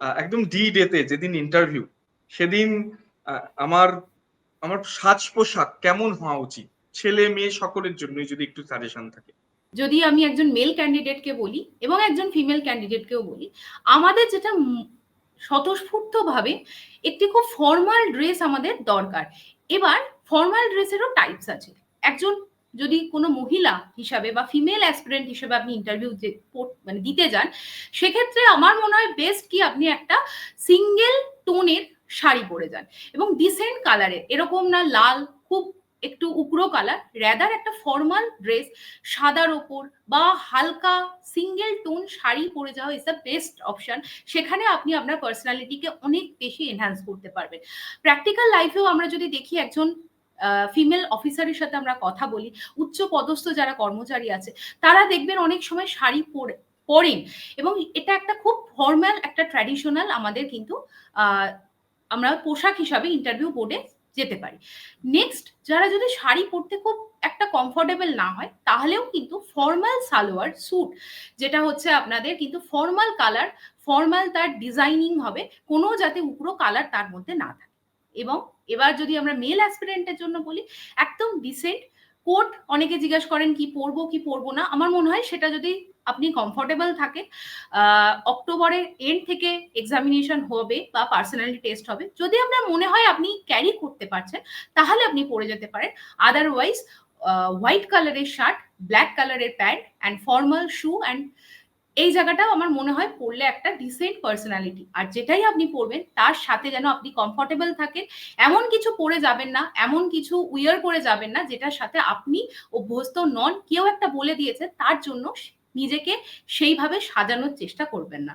একদম ডি ডেতে যেদিন ইন্টারভিউ, সেদিন আমার আমার সাজ পোশাক কেমন হওয়া উচিত ছেলে মেয়ে সকলের জন্যই, যদি একটু সাজেশন থাকে। যদি আমি একজন মেল ক্যান্ডিডেটকে বলি এবং একজন ফিমেল ক্যান্ডিডেটকেও বলি, আমাদের যেটা স্বতঃস্ফূর্তভাবে একটি খুব ফর্মাল ড্রেস আমাদের দরকার। এবার ফর্মাল ড্রেসেরও টাইপস আছে। একজন যদি কোনো মহিলা হিসাবে বা ফিমেল অ্যাসপিরেন্ট হিসেবে আপনি ইন্টারভিউ মানে দিতে যান, সেক্ষেত্রে আমার মনে হয় বেস্ট কি আপনি একটা সিঙ্গেল টোনের শাড়ি পরে যান এবং ডিসেন্ট কালারের, এরকম না লাল খুব একটু উগ্র কালার, রেদার একটা ফর্মাল ড্রেস সাদার ওপর বা হালকা সিঙ্গেল টোন শাড়ি পরে যাওয়া ইজ দ্য বেস্ট অপশন। সেখানে আপনি আপনার পার্সোনালিটিকে অনেক বেশি এনহ্যান্স করতে পারবেন। প্র্যাকটিক্যাল লাইফেও আমরা যদি দেখি, একজন ফিমেল অফিসারের সাথে আমরা কথা বলি, উচ্চ পদস্থ যারা কর্মচারী আছে তারা দেখবেন অনেক সময় শাড়ি পরেন এবং এটা একটা খুব ফর্মাল একটা ট্র্যাডিশনাল আমাদের কিন্তু আমরা পোশাক হিসাবে ইন্টারভিউ বোর্ডে যেতে পারি। নেক্সট, যারা যদি শাড়ি পরতে খুব একটা কমফোর্টেবল না হয়, তাহলেও কিন্তু ফর্মাল সালোয়ার স্যুট, যেটা হচ্ছে আপনাদের কিন্তু ফর্মাল কালার, ফর্মাল তার ডিজাইনিং হবে, কোনো যাতে উগ্র কালার তার মধ্যে না থাকে। এবং এবার যদি আমরা মেল অ্যাসপিরেন্টের জন্য বলি, একদম ডিসেন্ট কোট, অনেকে জিজ্ঞেস করেন কি পরবো না, আমার মনে হয় সেটা যদি আপনি কমফোর্টেবল থাকেন, অক্টোবরের এন্ড থেকে এক্সামিনেশন হবে বা পার্সোনালিটি টেস্ট হবে, যদি আপনার মনে হয় আপনি ক্যারি করতে পারছেন তাহলে আপনি পরে যেতে পারেন। আদারওয়াইজ হোয়াইট কালারের শার্ট, ব্ল্যাক কালারের pant and formal shoe, and এই জায়গাটাও আমার মনে হয় পরলে একটা ডিসেন্ট পার্সোনালিটি। আর যেটাই আপনি পরবেন তার সাথে যেন আপনি কমফোর্টেবল থাকেন, এমন কিছু পরে যাবেন না, এমন কিছু উইয়ার করে যাবেন না যেটার সাথে আপনি অভ্যস্ত নন, কেউ একটা বলে দিয়েছে তার জন্য নিজেকে সেইভাবে সাজানোর চেষ্টা করবেন না।